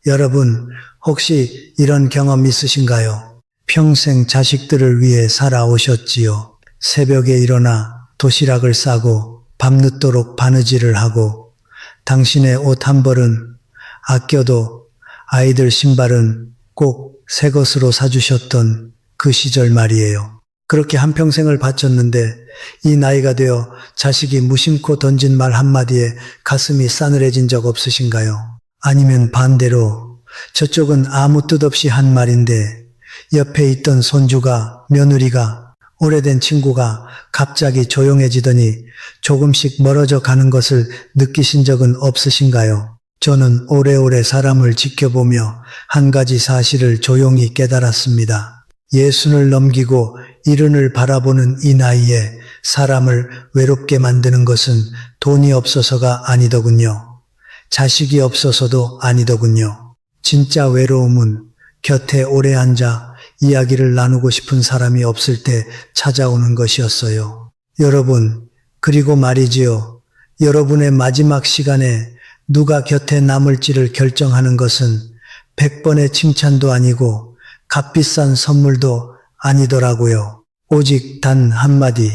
여러분, 혹시 이런 경험 있으신가요? 평생 자식들을 위해 살아오셨지요. 새벽에 일어나 도시락을 싸고 밤늦도록 바느질을 하고 당신의 옷 한 벌은 아껴도 아이들 신발은 꼭 새 것으로 사주셨던 그 시절 말이에요. 그렇게 한평생을 바쳤는데 이 나이가 되어 자식이 무심코 던진 말 한마디에 가슴이 싸늘해진 적 없으신가요? 아니면 반대로 저쪽은 아무 뜻 없이 한 말인데 옆에 있던 손주가, 며느리가, 오래된 친구가 갑자기 조용해지더니 조금씩 멀어져 가는 것을 느끼신 적은 없으신가요? 저는 오래오래 사람을 지켜보며 한 가지 사실을 조용히 깨달았습니다. 예순을 넘기고 일흔을 바라보는 이 나이에 사람을 외롭게 만드는 것은 돈이 없어서가 아니더군요. 자식이 없어서도 아니더군요. 진짜 외로움은 곁에 오래 앉아 이야기를 나누고 싶은 사람이 없을 때 찾아오는 것이었어요. 여러분, 그리고 말이지요. 여러분의 마지막 시간에 누가 곁에 남을지를 결정하는 것은 100번의 칭찬도 아니고 값비싼 선물도 아니더라고요. 오직 단 한마디,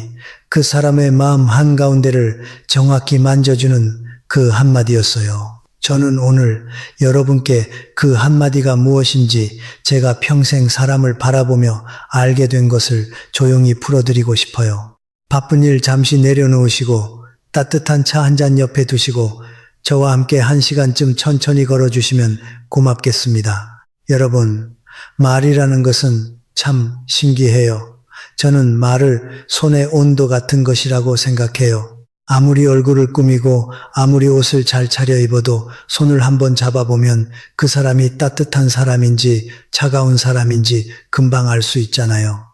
그 사람의 마음 한가운데를 정확히 만져주는 그 한마디였어요. 저는 오늘 여러분께 그 한마디가 무엇인지 제가 평생 사람을 바라보며 알게 된 것을 조용히 풀어드리고 싶어요. 바쁜 일 잠시 내려놓으시고 따뜻한 차 한 잔 옆에 두시고 저와 함께 1시간쯤 천천히 걸어주시면 고맙겠습니다. 여러분, 말이라는 것은 참 신기해요. 저는 말을 손의 온도 같은 것이라고 생각해요. 아무리 얼굴을 꾸미고 아무리 옷을 잘 차려입어도 손을 한번 잡아보면 그 사람이 따뜻한 사람인지 차가운 사람인지 금방 알 수 있잖아요.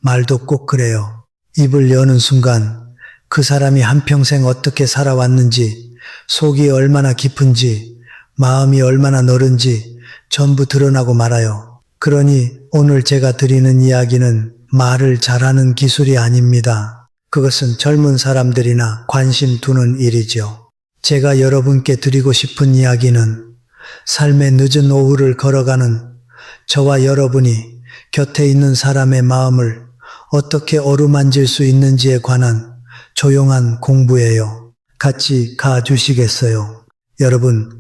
말도 꼭 그래요. 입을 여는 순간 그 사람이 한평생 어떻게 살아왔는지, 속이 얼마나 깊은지, 마음이 얼마나 넓은지 전부 드러나고 말아요. 그러니 오늘 제가 드리는 이야기는 말을 잘하는 기술이 아닙니다. 그것은 젊은 사람들이나 관심 두는 일이죠. 제가 여러분께 드리고 싶은 이야기는 삶의 늦은 오후를 걸어가는 저와 여러분이 곁에 있는 사람의 마음을 어떻게 어루만질 수 있는지에 관한 조용한 공부예요. 같이 가주시겠어요? 여러분,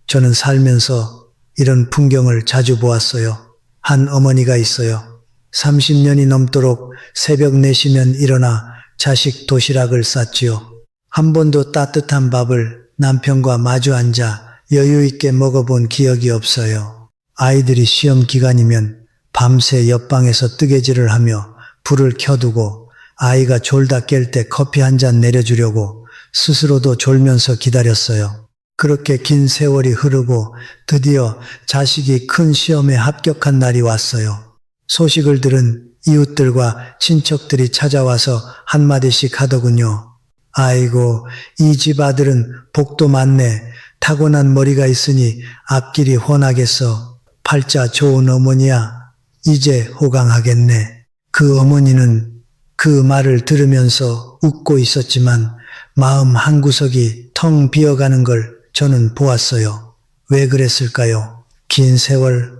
저는 살면서 이런 풍경을 자주 보았어요. 한 어머니가 있어요. 30년이 넘도록 새벽 4시면 일어나 자식 도시락을 쌌지요. 한 번도 따뜻한 밥을 남편과 마주 앉아 여유 있게 먹어본 기억이 없어요. 아이들이 시험 기간이면 밤새 옆방에서 뜨개질을 하며 불을 켜두고 아이가 졸다 깰 때 커피 한 잔 내려주려고 스스로도 졸면서 기다렸어요. 그렇게 긴 세월이 흐르고 드디어 자식이 큰 시험에 합격한 날이 왔어요. 소식을 들은 이웃들과 친척들이 찾아와서 한마디씩 하더군요. 아이고, 이 집 아들은 복도 많네. 타고난 머리가 있으니 앞길이 훤하겠어. 팔자 좋은 어머니야. 이제 호강하겠네. 그 어머니는 그 말을 들으면서 웃고 있었지만 마음 한구석이 텅 비어가는 걸 저는 보았어요. 왜 그랬을까요? 긴 세월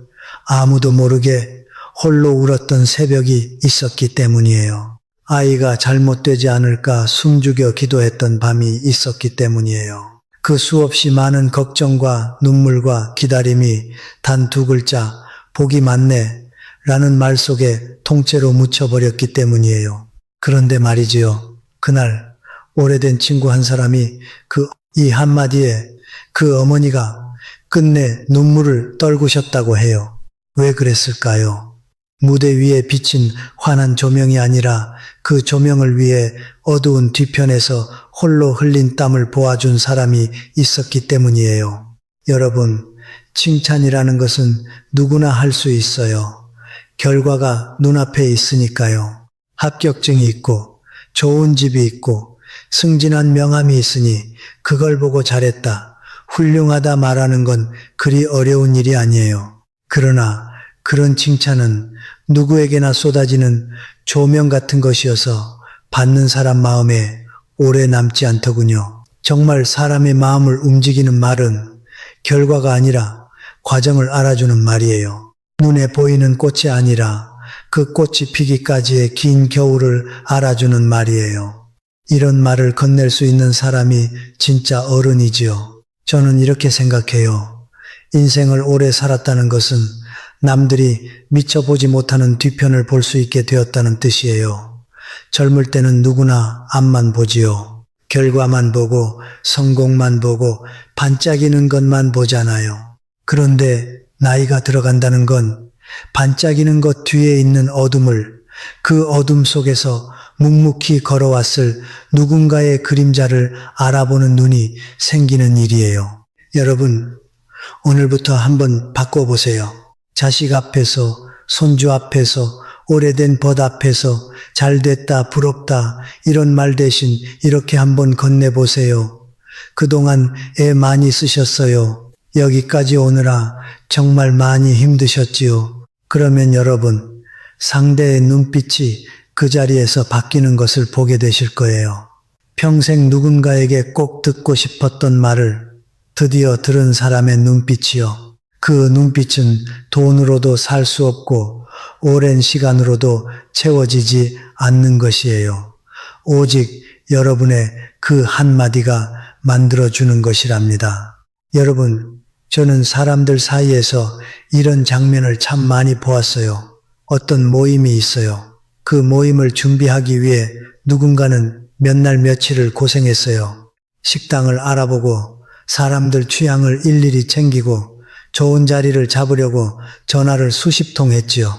아무도 모르게 홀로 울었던 새벽이 있었기 때문이에요. 아이가 잘못되지 않을까 숨죽여 기도했던 밤이 있었기 때문이에요. 그 수없이 많은 걱정과 눈물과 기다림이 단 2글자 복이 많네 라는 말 속에 통째로 묻혀버렸기 때문이에요. 그런데 말이지요. 그날 오래된 친구 한 사람이 이 한마디에 그 어머니가 끝내 눈물을 떨구셨다고 해요. 왜 그랬을까요? 무대 위에 비친 환한 조명이 아니라 그 조명을 위해 어두운 뒤편에서 홀로 흘린 땀을 보아준 사람이 있었기 때문이에요. 여러분, 칭찬이라는 것은 누구나 할 수 있어요. 결과가 눈앞에 있으니까요. 합격증이 있고 좋은 집이 있고 승진한 명함이 있으니 그걸 보고 잘했다, 훌륭하다 말하는 건 그리 어려운 일이 아니에요. 그러나 그런 칭찬은 누구에게나 쏟아지는 조명 같은 것이어서 받는 사람 마음에 오래 남지 않더군요. 정말 사람의 마음을 움직이는 말은 결과가 아니라 과정을 알아주는 말이에요. 눈에 보이는 꽃이 아니라 그 꽃이 피기까지의 긴 겨울을 알아주는 말이에요. 이런 말을 건넬 수 있는 사람이 진짜 어른이지요. 저는 이렇게 생각해요. 인생을 오래 살았다는 것은 남들이 미처 보지 못하는 뒤편을 볼 수 있게 되었다는 뜻이에요. 젊을 때는 누구나 앞만 보지요. 결과만 보고 성공만 보고 반짝이는 것만 보잖아요. 그런데 나이가 들어간다는 건 반짝이는 것 뒤에 있는 어둠을, 그 어둠 속에서 묵묵히 걸어왔을 누군가의 그림자를 알아보는 눈이 생기는 일이에요. 여러분, 오늘부터 한번 바꿔보세요. 자식 앞에서, 손주 앞에서, 오래된 벗 앞에서 잘됐다, 부럽다 이런 말 대신 이렇게 한번 건네보세요. 그동안 애 많이 쓰셨어요. 여기까지 오느라 정말 많이 힘드셨지요. 그러면 여러분, 상대의 눈빛이 그 자리에서 바뀌는 것을 보게 되실 거예요. 평생 누군가에게 꼭 듣고 싶었던 말을 드디어 들은 사람의 눈빛이요. 그 눈빛은 돈으로도 살 수 없고 오랜 시간으로도 채워지지 않는 것이에요. 오직 여러분의 그 한마디가 만들어주는 것이랍니다. 여러분, 저는 사람들 사이에서 이런 장면을 참 많이 보았어요. 어떤 모임이 있어요. 그 모임을 준비하기 위해 누군가는 몇 날 며칠을 고생했어요. 식당을 알아보고 사람들 취향을 일일이 챙기고 좋은 자리를 잡으려고 전화를 수십 통 했지요.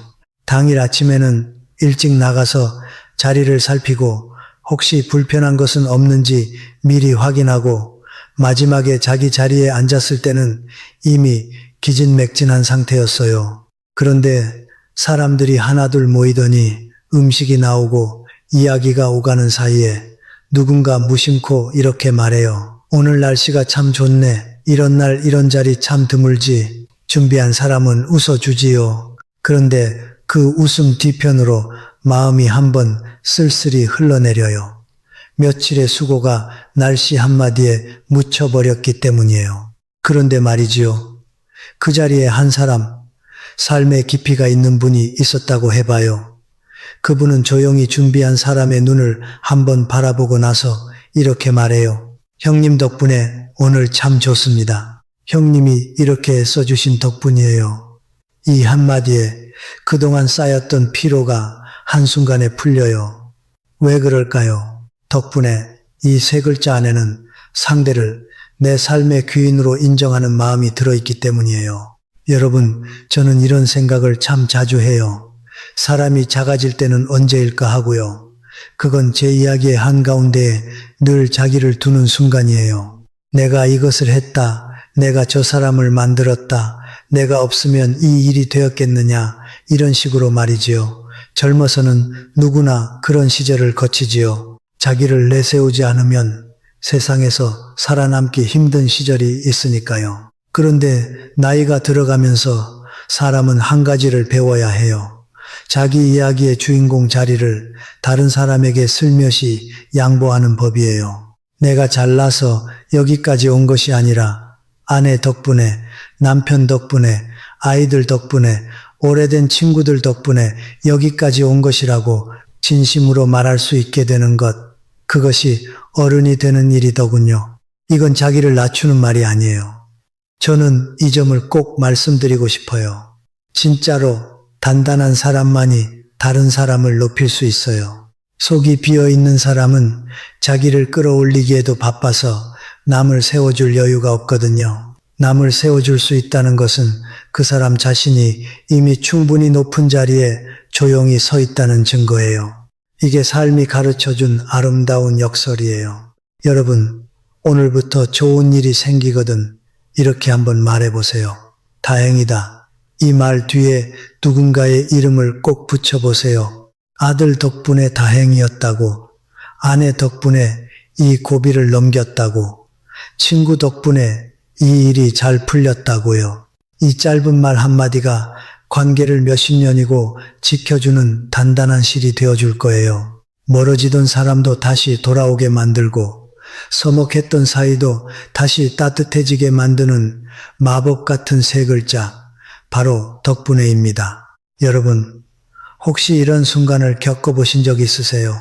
당일 아침에는 일찍 나가서 자리를 살피고 혹시 불편한 것은 없는지 미리 확인하고 마지막에 자기 자리에 앉았을 때는 이미 기진맥진한 상태였어요. 그런데 사람들이 하나둘 모이더니 음식이 나오고 이야기가 오가는 사이에 누군가 무심코 이렇게 말해요. 오늘 날씨가 참 좋네. 이런 날 이런 자리 참 드물지. 준비한 사람은 웃어주지요. 그런데 그 웃음 뒤편으로 마음이 한번 쓸쓸히 흘러내려요. 며칠의 수고가 날씨 한마디에 묻혀버렸기 때문이에요. 그런데 말이지요. 그 자리에 한 사람, 삶의 깊이가 있는 분이 있었다고 해봐요. 그분은 조용히 준비한 사람의 눈을 한번 바라보고 나서 이렇게 말해요. 형님 덕분에 오늘 참 좋습니다. 형님이 이렇게 써주신 덕분이에요. 이 한마디에 그동안 쌓였던 피로가 한순간에 풀려요. 왜 그럴까요? 덕분에 이 세 글자 안에는 상대를 내 삶의 귀인으로 인정하는 마음이 들어있기 때문이에요. 여러분, 저는 이런 생각을 참 자주 해요. 사람이 작아질 때는 언제일까 하고요. 그건 제 이야기의 한가운데에 늘 자기를 두는 순간이에요. 내가 이것을 했다. 내가 저 사람을 만들었다. 내가 없으면 이 일이 되었겠느냐. 이런 식으로 말이지요. 젊어서는 누구나 그런 시절을 거치지요. 자기를 내세우지 않으면 세상에서 살아남기 힘든 시절이 있으니까요. 그런데 나이가 들어가면서 사람은 한 가지를 배워야 해요. 자기 이야기의 주인공 자리를 다른 사람에게 슬며시 양보하는 법이에요. 내가 잘나서 여기까지 온 것이 아니라 아내 덕분에, 남편 덕분에, 아이들 덕분에, 오래된 친구들 덕분에 여기까지 온 것이라고 진심으로 말할 수 있게 되는 것, 그것이 어른이 되는 일이더군요. 이건 자기를 낮추는 말이 아니에요. 저는 이 점을 꼭 말씀드리고 싶어요. 진짜로 단단한 사람만이 다른 사람을 높일 수 있어요. 속이 비어있는 사람은 자기를 끌어올리기에도 바빠서 남을 세워줄 여유가 없거든요. 남을 세워줄 수 있다는 것은 그 사람 자신이 이미 충분히 높은 자리에 조용히 서 있다는 증거예요. 이게 삶이 가르쳐준 아름다운 역설이에요. 여러분, 오늘부터 좋은 일이 생기거든 이렇게 한번 말해보세요. 다행이다. 이 말 뒤에 누군가의 이름을 꼭 붙여보세요. 아들 덕분에 다행이었다고, 아내 덕분에 이 고비를 넘겼다고, 친구 덕분에 이 일이 잘 풀렸다고요. 이 짧은 말 한마디가 관계를 몇십 년이고 지켜주는 단단한 실이 되어줄 거예요. 멀어지던 사람도 다시 돌아오게 만들고 서먹했던 사이도 다시 따뜻해지게 만드는 마법 같은 세 글자, 바로 덕분에입니다. 여러분, 혹시 이런 순간을 겪어보신 적 있으세요?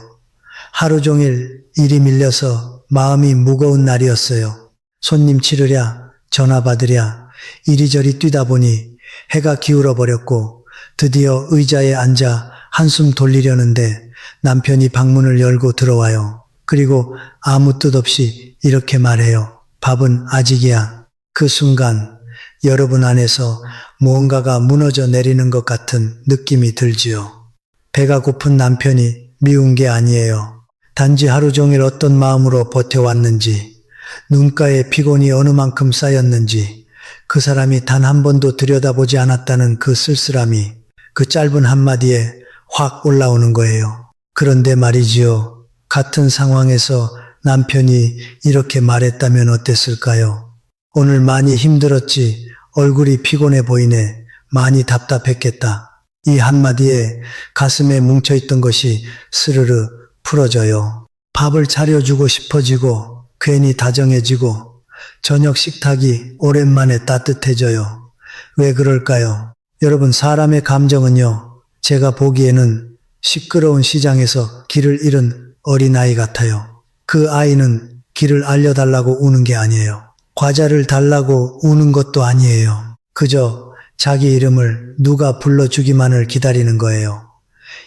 하루 종일 일이 밀려서 마음이 무거운 날이었어요. 손님 치르랴, 전화 받으랴, 이리저리 뛰다 보니 해가 기울어 버렸고 드디어 의자에 앉아 한숨 돌리려는데 남편이 방문을 열고 들어와요. 그리고 아무 뜻 없이 이렇게 말해요. 밥은 아직이야. 그 순간 여러분 안에서 무언가가 무너져 내리는 것 같은 느낌이 들지요. 배가 고픈 남편이 미운 게 아니에요. 단지 하루 종일 어떤 마음으로 버텨왔는지, 눈가에 피곤이 어느 만큼 쌓였는지, 그 사람이 단 한 번도 들여다보지 않았다는 그 쓸쓸함이 그 짧은 한마디에 확 올라오는 거예요. 그런데 말이지요. 같은 상황에서 남편이 이렇게 말했다면 어땠을까요? 오늘 많이 힘들었지. 얼굴이 피곤해 보이네. 많이 답답했겠다. 이 한마디에 가슴에 뭉쳐있던 것이 스르르 풀어져요. 밥을 차려주고 싶어지고 괜히 다정해지고 저녁 식탁이 오랜만에 따뜻해져요. 왜 그럴까요? 여러분, 사람의 감정은요, 제가 보기에는 시끄러운 시장에서 길을 잃은 어린아이 같아요. 그 아이는 길을 알려달라고 우는 게 아니에요. 과자를 달라고 우는 것도 아니에요. 그저 자기 이름을 누가 불러주기만을 기다리는 거예요.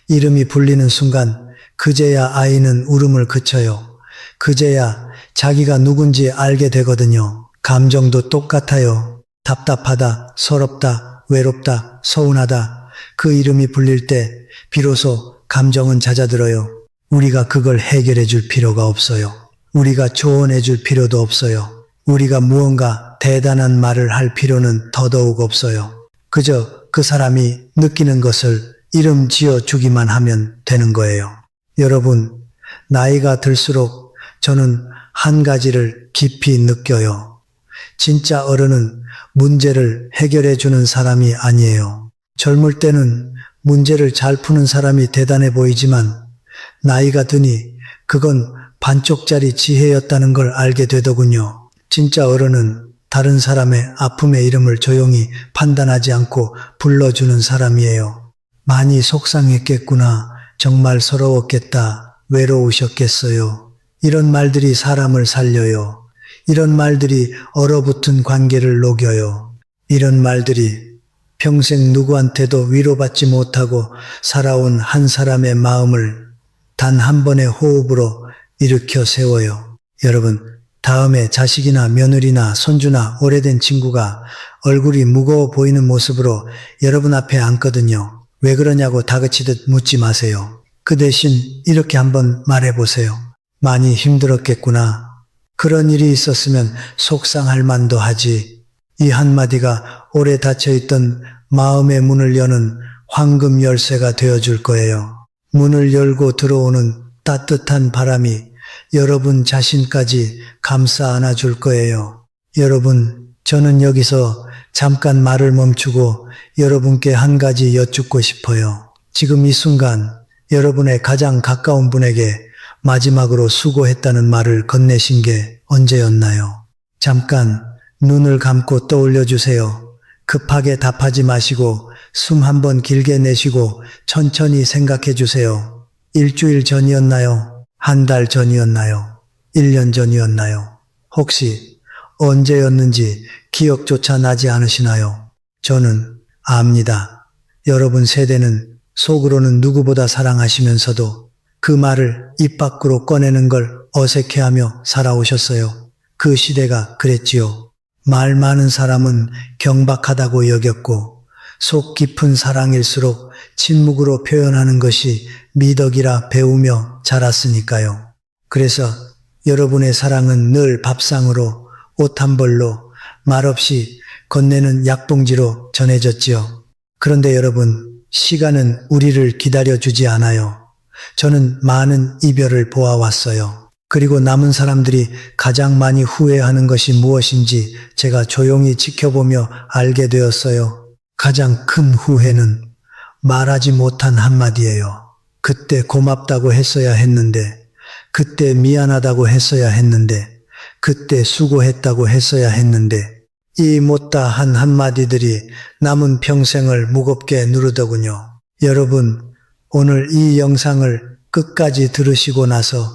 이름이 불리는 순간 그제야 아이는 울음을 그쳐요. 그제야 자기가 누군지 알게 되거든요. 감정도 똑같아요. 답답하다, 서럽다, 외롭다, 서운하다. 그 이름이 불릴 때 비로소 감정은 잦아들어요. 우리가 그걸 해결해 줄 필요가 없어요. 우리가 조언해 줄 필요도 없어요. 우리가 무언가 대단한 말을 할 필요는 더더욱 없어요. 그저 그 사람이 느끼는 것을 이름 지어 주기만 하면 되는 거예요. 여러분, 나이가 들수록 저는 한 가지를 깊이 느껴요. 진짜 어른은 문제를 해결해 주는 사람이 아니에요. 젊을 때는 문제를 잘 푸는 사람이 대단해 보이지만 나이가 드니 그건 반쪽짜리 지혜였다는 걸 알게 되더군요. 진짜 어른은 다른 사람의 아픔의 이름을 조용히 판단하지 않고 불러주는 사람이에요. 많이 속상했겠구나. 정말 서러웠겠다. 외로우셨겠어요. 이런 말들이 사람을 살려요. 이런 말들이 얼어붙은 관계를 녹여요. 이런 말들이 평생 누구한테도 위로받지 못하고 살아온 한 사람의 마음을 단 한 번의 호흡으로 일으켜 세워요. 여러분, 다음에 자식이나 며느리나 손주나 오래된 친구가 얼굴이 무거워 보이는 모습으로 여러분 앞에 앉거든요. 왜 그러냐고 다그치듯 묻지 마세요. 그 대신 이렇게 한번 말해보세요. 많이 힘들었겠구나. 그런 일이 있었으면 속상할 만도 하지. 이 한마디가 오래 닫혀있던 마음의 문을 여는 황금 열쇠가 되어줄 거예요. 문을 열고 들어오는 따뜻한 바람이 여러분 자신까지 감싸 안아줄 거예요. 여러분, 저는 여기서 잠깐 말을 멈추고 여러분께 한 가지 여쭙고 싶어요. 지금 이 순간 여러분의 가장 가까운 분에게 마지막으로 수고했다는 말을 건네신 게 언제였나요? 잠깐 눈을 감고 떠올려 주세요. 급하게 답하지 마시고 숨 한번 길게 내쉬고 천천히 생각해 주세요. 일주일 전이었나요? 한 달 전이었나요? 1년 전이었나요? 혹시 언제였는지 기억조차 나지 않으시나요? 저는 압니다. 여러분 세대는 속으로는 누구보다 사랑하시면서도 그 말을 입 밖으로 꺼내는 걸 어색해하며 살아오셨어요. 그 시대가 그랬지요. 말 많은 사람은 경박하다고 여겼고 속 깊은 사랑일수록 침묵으로 표현하는 것이 미덕이라 배우며 자랐으니까요. 그래서 여러분의 사랑은 늘 밥상으로, 옷 한 벌로, 말없이 건네는 약봉지로 전해졌지요. 그런데 여러분, 시간은 우리를 기다려주지 않아요. 저는 많은 이별을 보아왔어요. 그리고 남은 사람들이 가장 많이 후회하는 것이 무엇인지 제가 조용히 지켜보며 알게 되었어요. 가장 큰 후회는 말하지 못한 한마디예요. 그때 고맙다고 했어야 했는데, 그때 미안하다고 했어야 했는데, 그때 수고했다고 했어야 했는데, 이 못다한 한마디들이 남은 평생을 무겁게 누르더군요. 여러분, 오늘 이 영상을 끝까지 들으시고 나서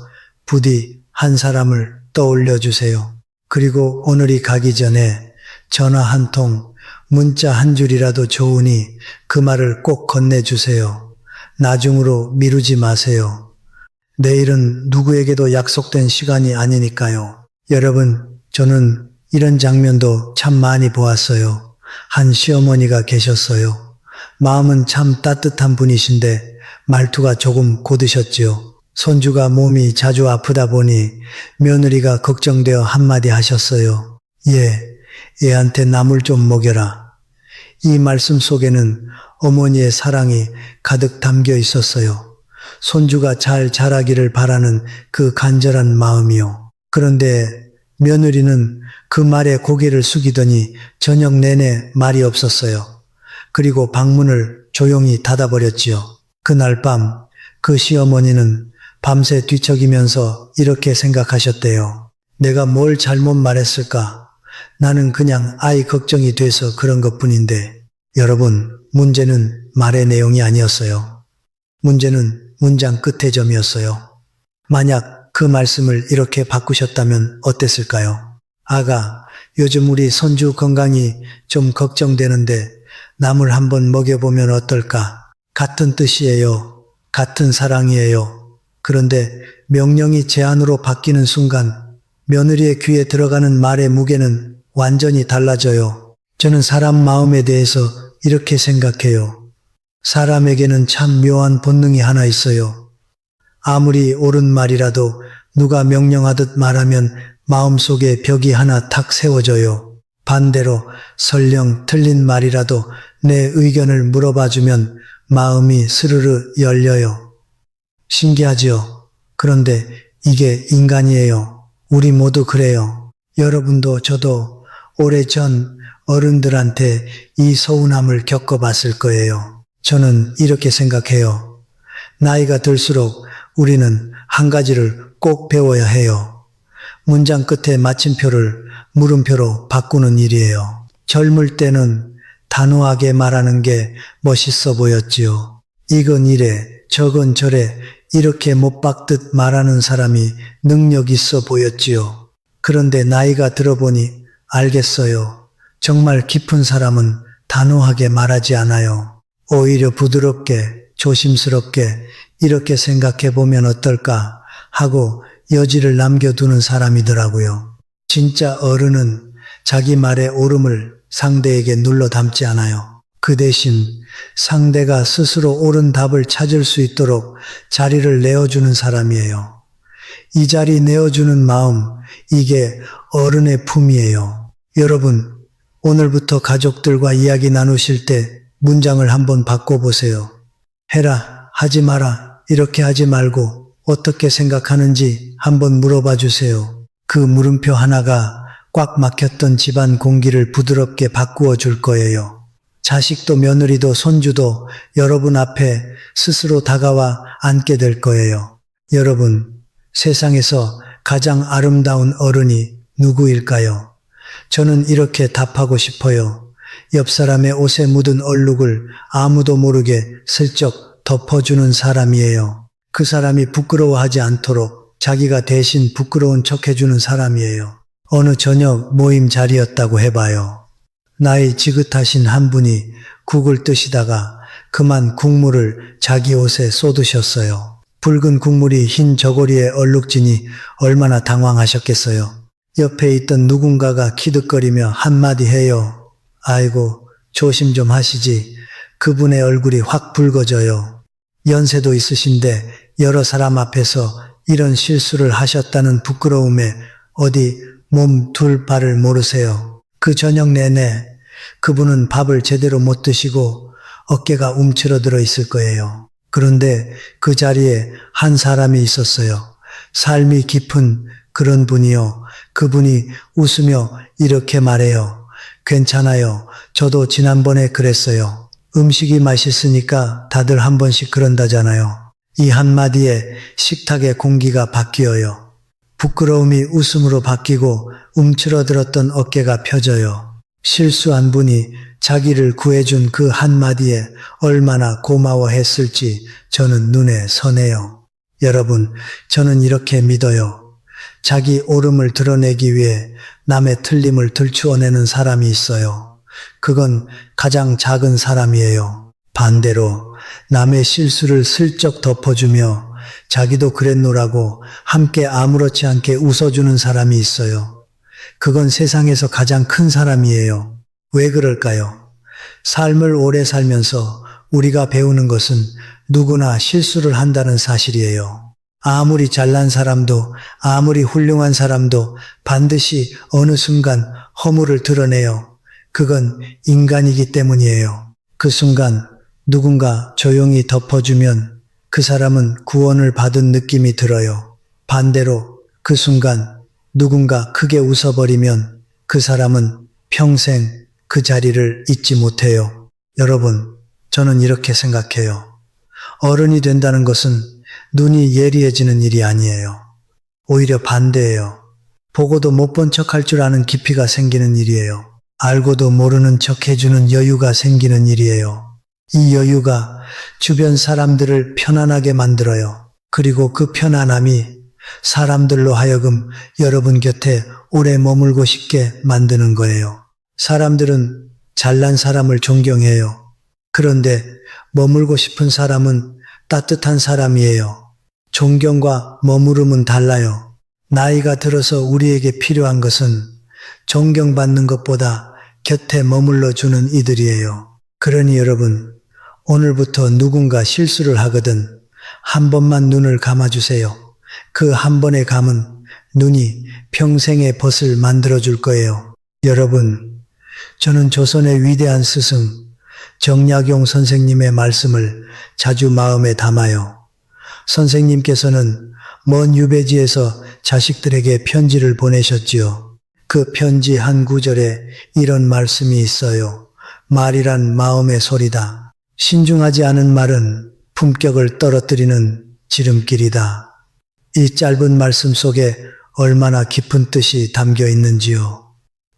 부디 한 사람을 떠올려 주세요. 그리고 오늘이 가기 전에 전화 한 통, 문자 한 줄이라도 좋으니 그 말을 꼭 건네주세요. 나중으로 미루지 마세요. 내일은 누구에게도 약속된 시간이 아니니까요. 여러분, 저는 이런 장면도 참 많이 보았어요. 한 시어머니가 계셨어요. 마음은 참 따뜻한 분이신데 말투가 조금 고드셨지요. 손주가 몸이 자주 아프다 보니 며느리가 걱정되어 한마디 하셨어요. 얘한테 나물 좀 먹여라. 이 말씀 속에는 어머니의 사랑이 가득 담겨 있었어요. 손주가 잘 자라기를 바라는 그 간절한 마음이요. 그런데 며느리는 그 말에 고개를 숙이더니 저녁 내내 말이 없었어요. 그리고 방문을 조용히 닫아버렸지요. 그날 밤 그 시어머니는 밤새 뒤척이면서 이렇게 생각하셨대요. 내가 뭘 잘못 말했을까? 나는 그냥 아이 걱정이 돼서 그런 것뿐인데. 여러분, 문제는 말의 내용이 아니었어요. 문제는 문장 끝의 점이었어요. 만약 그 말씀을 이렇게 바꾸셨다면 어땠을까요? 아가, 요즘 우리 손주 건강이 좀 걱정되는데 나물 한번 먹여보면 어떨까? 같은 뜻이에요. 같은 사랑이에요. 그런데 명령이 제안으로 바뀌는 순간 며느리의 귀에 들어가는 말의 무게는 완전히 달라져요. 저는 사람 마음에 대해서 이렇게 생각해요. 사람에게는 참 묘한 본능이 하나 있어요. 아무리 옳은 말이라도 누가 명령하듯 말하면 마음속에 벽이 하나 탁 세워져요. 반대로 설령 틀린 말이라도 내 의견을 물어봐주면 마음이 스르르 열려요. 신기하지요? 그런데 이게 인간이에요. 우리 모두 그래요. 여러분도 저도 오래전 어른들한테 이 서운함을 겪어봤을 거예요. 저는 이렇게 생각해요. 나이가 들수록 우리는 한 가지를 꼭 배워야 해요. 문장 끝에 마침표를 물음표로 바꾸는 일이에요. 젊을 때는 단호하게 말하는 게 멋있어 보였지요. 이건 이래, 저건 저래 이렇게 못 박듯 말하는 사람이 능력 있어 보였지요. 그런데 나이가 들어보니 알겠어요. 정말 깊은 사람은 단호하게 말하지 않아요. 오히려 부드럽게, 조심스럽게 이렇게 생각해 보면 어떨까 하고 여지를 남겨두는 사람이더라고요. 진짜 어른은 자기 말의 옳음을 상대에게 눌러 담지 않아요. 그 대신 상대가 스스로 옳은 답을 찾을 수 있도록 자리를 내어주는 사람이에요. 이 자리 내어주는 마음, 이게 어른의 품이에요. 여러분, 오늘부터 가족들과 이야기 나누실 때 문장을 한번 바꿔보세요. 해라, 하지 마라, 이렇게 하지 말고 어떻게 생각하는지 한번 물어봐 주세요. 그 물음표 하나가 꽉 막혔던 집안 공기를 부드럽게 바꾸어 줄 거예요. 자식도 며느리도 손주도 여러분 앞에 스스로 다가와 앉게 될 거예요. 여러분, 세상에서 가장 아름다운 어른이 누구일까요? 저는 이렇게 답하고 싶어요. 옆 사람의 옷에 묻은 얼룩을 아무도 모르게 슬쩍 덮어주는 사람이에요. 그 사람이 부끄러워하지 않도록 자기가 대신 부끄러운 척 해주는 사람이에요. 어느 저녁 모임 자리였다고 해봐요. 나이 지긋하신 한 분이 국을 뜨시다가 그만 국물을 자기 옷에 쏟으셨어요. 붉은 국물이 흰 저고리에 얼룩지니 얼마나 당황하셨겠어요. 옆에 있던 누군가가 키득거리며 한마디 해요. 아이고, 조심 좀 하시지. 그분의 얼굴이 확 붉어져요. 연세도 있으신데 여러 사람 앞에서 이런 실수를 하셨다는 부끄러움에 어디 몸 둘 바를 모르세요. 그 저녁 내내 그분은 밥을 제대로 못 드시고 어깨가 움츠러들어 있을 거예요. 그런데 그 자리에 한 사람이 있었어요. 삶이 깊은 그런 분이요. 그분이 웃으며 이렇게 말해요. 괜찮아요. 저도 지난번에 그랬어요. 음식이 맛있으니까 다들 한 번씩 그런다잖아요. 이 한마디에 식탁의 공기가 바뀌어요. 부끄러움이 웃음으로 바뀌고 움츠러들었던 어깨가 펴져요. 실수한 분이 자기를 구해준 그 한마디에 얼마나 고마워했을지 저는 눈에 선해요. 여러분, 저는 이렇게 믿어요. 자기 옳음을 드러내기 위해 남의 틀림을 들추어내는 사람이 있어요. 그건 가장 작은 사람이에요. 반대로 남의 실수를 슬쩍 덮어주며 자기도 그랬노라고 함께 아무렇지 않게 웃어주는 사람이 있어요. 그건 세상에서 가장 큰 사람이에요. 왜 그럴까요? 삶을 오래 살면서 우리가 배우는 것은 누구나 실수를 한다는 사실이에요. 아무리 잘난 사람도, 아무리 훌륭한 사람도 반드시 어느 순간 허물을 드러내요. 그건 인간이기 때문이에요. 그 순간 누군가 조용히 덮어주면 그 사람은 구원을 받은 느낌이 들어요. 반대로 그 순간 누군가 크게 웃어버리면 그 사람은 평생 그 자리를 잊지 못해요. 여러분, 저는 이렇게 생각해요. 어른이 된다는 것은 눈이 예리해지는 일이 아니에요. 오히려 반대예요. 보고도 못 본 척할 줄 아는 깊이가 생기는 일이에요. 알고도 모르는 척 해주는 여유가 생기는 일이에요. 이 여유가 주변 사람들을 편안하게 만들어요. 그리고 그 편안함이 사람들로 하여금 여러분 곁에 오래 머물고 싶게 만드는 거예요. 사람들은 잘난 사람을 존경해요. 그런데 머물고 싶은 사람은 따뜻한 사람이에요. 존경과 머무름은 달라요. 나이가 들어서 우리에게 필요한 것은 존경받는 것보다 곁에 머물러 주는 이들이에요. 그러니 여러분, 오늘부터 누군가 실수를 하거든 한 번만 눈을 감아주세요. 그 한 번의 감은 눈이 평생의 벗을 만들어줄 거예요. 여러분, 저는 조선의 위대한 스승 정약용 선생님의 말씀을 자주 마음에 담아요. 선생님께서는 먼 유배지에서 자식들에게 편지를 보내셨지요. 그 편지 한 구절에 이런 말씀이 있어요. 말이란 마음의 소리다. 신중하지 않은 말은 품격을 떨어뜨리는 지름길이다. 이 짧은 말씀 속에 얼마나 깊은 뜻이 담겨 있는지요.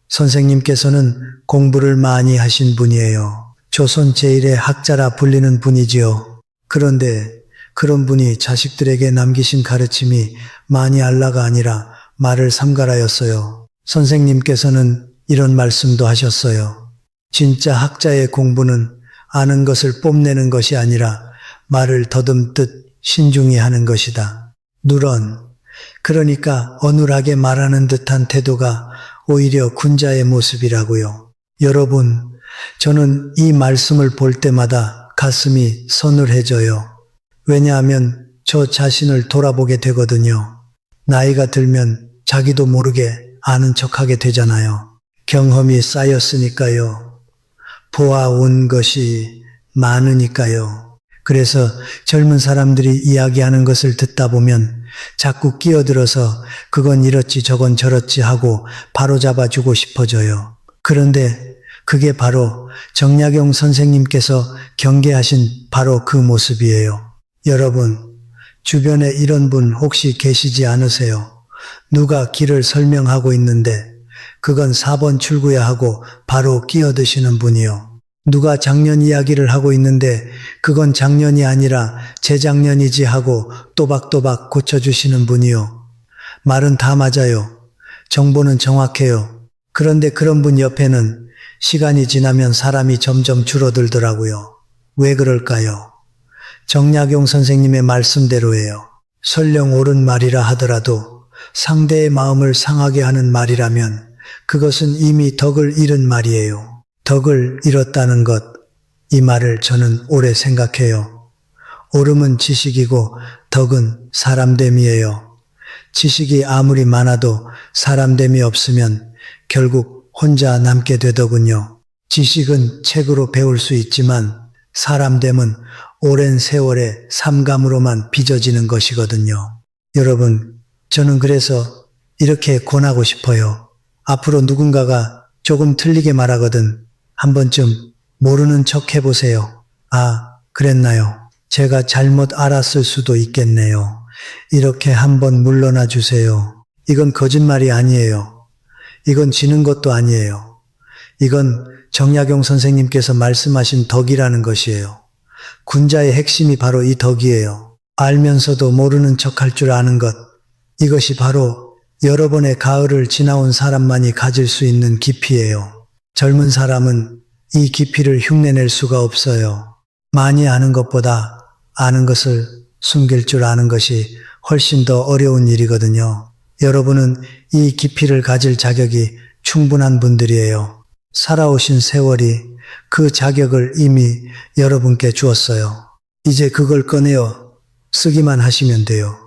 선생님께서는 공부를 많이 하신 분이에요. 조선 제1의 학자라 불리는 분이지요. 그런데 그런 분이 자식들에게 남기신 가르침이 많이 알라가 아니라 말을 삼가라였어요. 선생님께서는 이런 말씀도 하셨어요. 진짜 학자의 공부는 아는 것을 뽐내는 것이 아니라 말을 더듬듯 신중히 하는 것이다. 누런, 그러니까 어눌하게 말하는 듯한 태도가 오히려 군자의 모습이라고요. 여러분, 저는 이 말씀을 볼 때마다 가슴이 서늘해져요. 왜냐하면 저 자신을 돌아보게 되거든요. 나이가 들면 자기도 모르게 아는 척하게 되잖아요. 경험이 쌓였으니까요. 보아온 것이 많으니까요. 그래서 젊은 사람들이 이야기하는 것을 듣다 보면 자꾸 끼어들어서 그건 이렇지 저건 저렇지 하고 바로잡아주고 싶어져요. 그런데 그게 바로 정약용 선생님께서 경계하신 바로 그 모습이에요. 여러분, 주변에 이런 분 혹시 계시지 않으세요? 누가 길을 설명하고 있는데 그건 4번 출구야 하고 바로 끼어드시는 분이요. 누가 작년 이야기를 하고 있는데 그건 작년이 아니라 재작년이지 하고 또박또박 고쳐주시는 분이요. 말은 다 맞아요. 정보는 정확해요. 그런데 그런 분 옆에는 시간이 지나면 사람이 점점 줄어들더라고요. 왜 그럴까요? 정약용 선생님의 말씀대로예요. 설령 옳은 말이라 하더라도 상대의 마음을 상하게 하는 말이라면 그것은 이미 덕을 잃은 말이에요. 덕을 잃었다는 것, 이 말을 저는 오래 생각해요. 옳음은 지식이고 덕은 사람됨이에요. 지식이 아무리 많아도 사람됨이 없으면 결국 혼자 남게 되더군요. 지식은 책으로 배울 수 있지만 사람됨은 오랜 세월의 삼감으로만 빚어지는 것이거든요. 여러분, 저는 그래서 이렇게 권하고 싶어요. 앞으로 누군가가 조금 틀리게 말하거든 한 번쯤 모르는 척 해보세요. 아, 그랬나요? 제가 잘못 알았을 수도 있겠네요. 이렇게 한번 물러나 주세요. 이건 거짓말이 아니에요. 이건 지는 것도 아니에요. 이건 정약용 선생님께서 말씀하신 덕이라는 것이에요. 군자의 핵심이 바로 이 덕이에요. 알면서도 모르는 척할 줄 아는 것. 이것이 바로 여러 번의 가을을 지나온 사람만이 가질 수 있는 깊이예요. 젊은 사람은 이 깊이를 흉내낼 수가 없어요. 많이 아는 것보다 아는 것을 숨길 줄 아는 것이 훨씬 더 어려운 일이거든요. 여러분은 이 깊이를 가질 자격이 충분한 분들이에요. 살아오신 세월이 그 자격을 이미 여러분께 주었어요. 이제 그걸 꺼내어 쓰기만 하시면 돼요.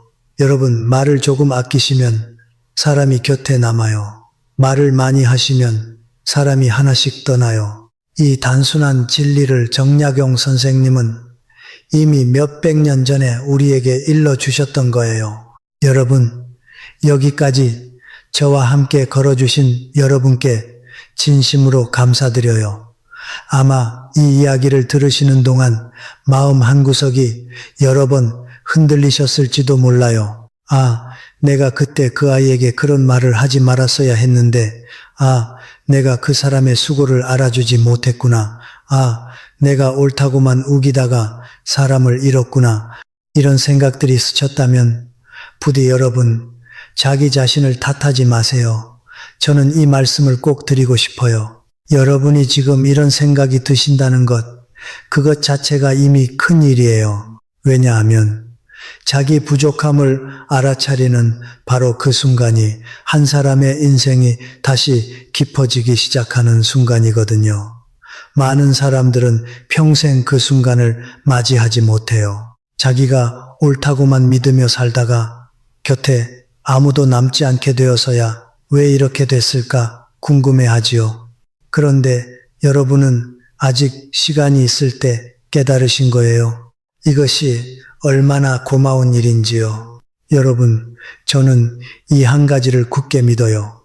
여러분, 말을 조금 아끼시면 사람이 곁에 남아요. 말을 많이 하시면 사람이 하나씩 떠나요. 이 단순한 진리를 정약용 선생님은 이미 몇백 년 전에 우리에게 일러주셨던 거예요. 여러분, 여기까지 저와 함께 걸어주신 여러분께 진심으로 감사드려요. 아마 이 이야기를 들으시는 동안 마음 한구석이 여러 번 흔들리셨을지도 몰라요. 아, 내가 그때 그 아이에게 그런 말을 하지 말았어야 했는데, 아, 내가 그 사람의 수고를 알아주지 못했구나. 아, 내가 옳다고만 우기다가 사람을 잃었구나. 이런 생각들이 스쳤다면 부디 여러분, 자기 자신을 탓하지 마세요. 저는 이 말씀을 꼭 드리고 싶어요. 여러분이 지금 이런 생각이 드신다는 것, 그것 자체가 이미 큰 일이에요. 왜냐하면 자기 부족함을 알아차리는 바로 그 순간이 한 사람의 인생이 다시 깊어지기 시작하는 순간이거든요. 많은 사람들은 평생 그 순간을 맞이하지 못해요. 자기가 옳다고만 믿으며 살다가 곁에 아무도 남지 않게 되어서야 왜 이렇게 됐을까 궁금해하지요. 그런데 여러분은 아직 시간이 있을 때 깨달으신 거예요. 이것이 얼마나 고마운 일인지요. 여러분, 저는 이 한 가지를 굳게 믿어요.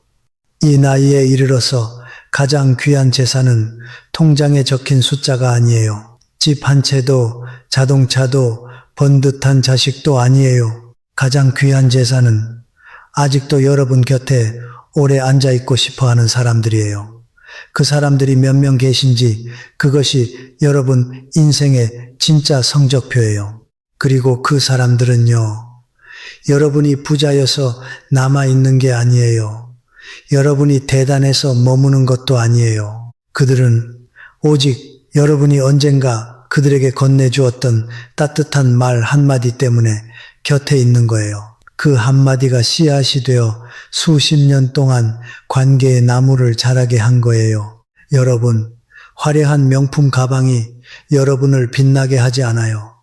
이 나이에 이르러서 가장 귀한 재산은 통장에 적힌 숫자가 아니에요. 집 한 채도 자동차도 번듯한 자식도 아니에요. 가장 귀한 재산은 아직도 여러분 곁에 오래 앉아있고 싶어하는 사람들이에요. 그 사람들이 몇 명 계신지 그것이 여러분 인생의 진짜 성적표예요. 그리고 그 사람들은요, 여러분이 부자여서 남아있는 게 아니에요. 여러분이 대단해서 머무는 것도 아니에요. 그들은 오직 여러분이 언젠가 그들에게 건네주었던 따뜻한 말 한마디 때문에 곁에 있는 거예요. 그 한마디가 씨앗이 되어 수십 년 동안 관계의 나무를 자라게 한 거예요. 여러분, 화려한 명품 가방이 여러분을 빛나게 하지 않아요.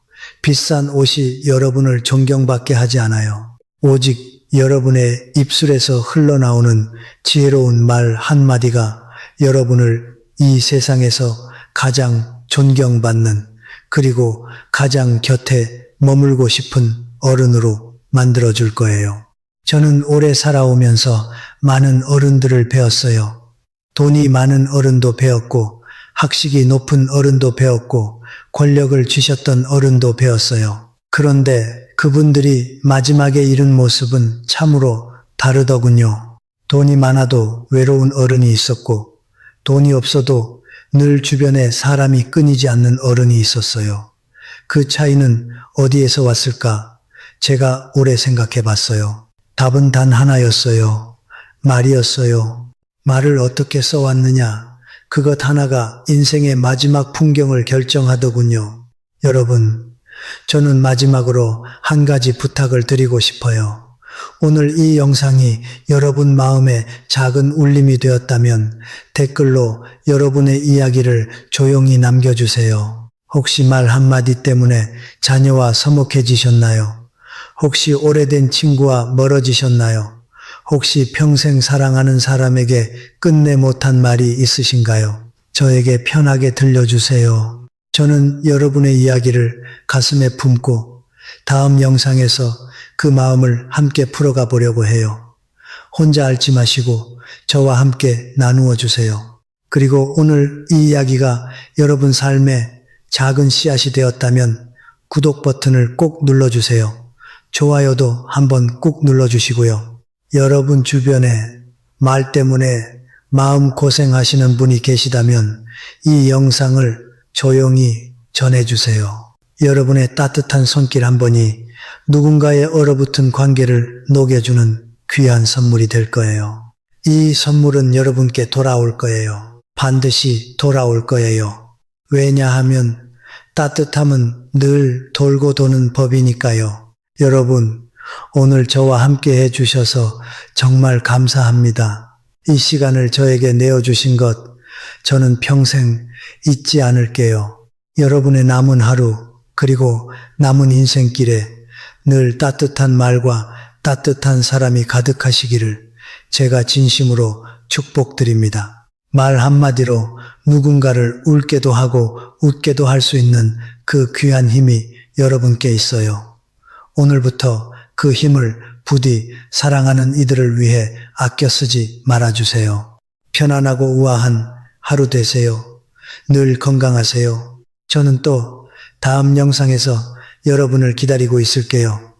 비싼 옷이 여러분을 존경받게 하지 않아요. 오직 여러분의 입술에서 흘러나오는 지혜로운 말 한마디가 여러분을 이 세상에서 가장 존경받는 그리고 가장 곁에 머물고 싶은 어른으로 만들어줄 거예요. 저는 오래 살아오면서 많은 어른들을 배웠어요. 돈이 많은 어른도 배웠고 학식이 높은 어른도 배웠고 권력을 쥐셨던 어른도 배웠어요. 그런데 그분들이 마지막에 이른 모습은 참으로 다르더군요. 돈이 많아도 외로운 어른이 있었고 돈이 없어도 늘 주변에 사람이 끊이지 않는 어른이 있었어요. 그 차이는 어디에서 왔을까? 제가 오래 생각해 봤어요. 답은 단 하나였어요. 말이었어요. 말을 어떻게 써왔느냐? 그것 하나가 인생의 마지막 풍경을 결정하더군요. 여러분, 저는 마지막으로 한 가지 부탁을 드리고 싶어요. 오늘 이 영상이 여러분 마음에 작은 울림이 되었다면 댓글로 여러분의 이야기를 조용히 남겨주세요. 혹시 말 한마디 때문에 자녀와 서먹해지셨나요? 혹시 오래된 친구와 멀어지셨나요? 혹시 평생 사랑하는 사람에게 끝내 못한 말이 있으신가요? 저에게 편하게 들려주세요. 저는 여러분의 이야기를 가슴에 품고 다음 영상에서 그 마음을 함께 풀어가 보려고 해요. 혼자 앓지 마시고 저와 함께 나누어 주세요. 그리고 오늘 이 이야기가 여러분 삶에 작은 씨앗이 되었다면 구독 버튼을 꼭 눌러주세요. 좋아요도 한번 꾹 눌러주시고요. 여러분 주변에 말 때문에 마음 고생하시는 분이 계시다면 이 영상을 조용히 전해주세요. 여러분의 따뜻한 손길 한 번이 누군가의 얼어붙은 관계를 녹여주는 귀한 선물이 될 거예요. 이 선물은 여러분께 돌아올 거예요. 반드시 돌아올 거예요. 왜냐하면 따뜻함은 늘 돌고 도는 법이니까요. 여러분, 오늘 저와 함께 해주셔서 정말 감사합니다. 이 시간을 저에게 내어주신 것, 저는 평생 잊지 않을게요. 여러분의 남은 하루, 그리고 남은 인생길에 늘 따뜻한 말과 따뜻한 사람이 가득하시기를 제가 진심으로 축복드립니다. 말 한마디로 누군가를 울게도 하고 웃게도 할 수 있는 그 귀한 힘이 여러분께 있어요. 오늘부터 그 힘을 부디 사랑하는 이들을 위해 아껴 쓰지 말아주세요. 편안하고 우아한 하루 되세요. 늘 건강하세요. 저는 또 다음 영상에서 여러분을 기다리고 있을게요.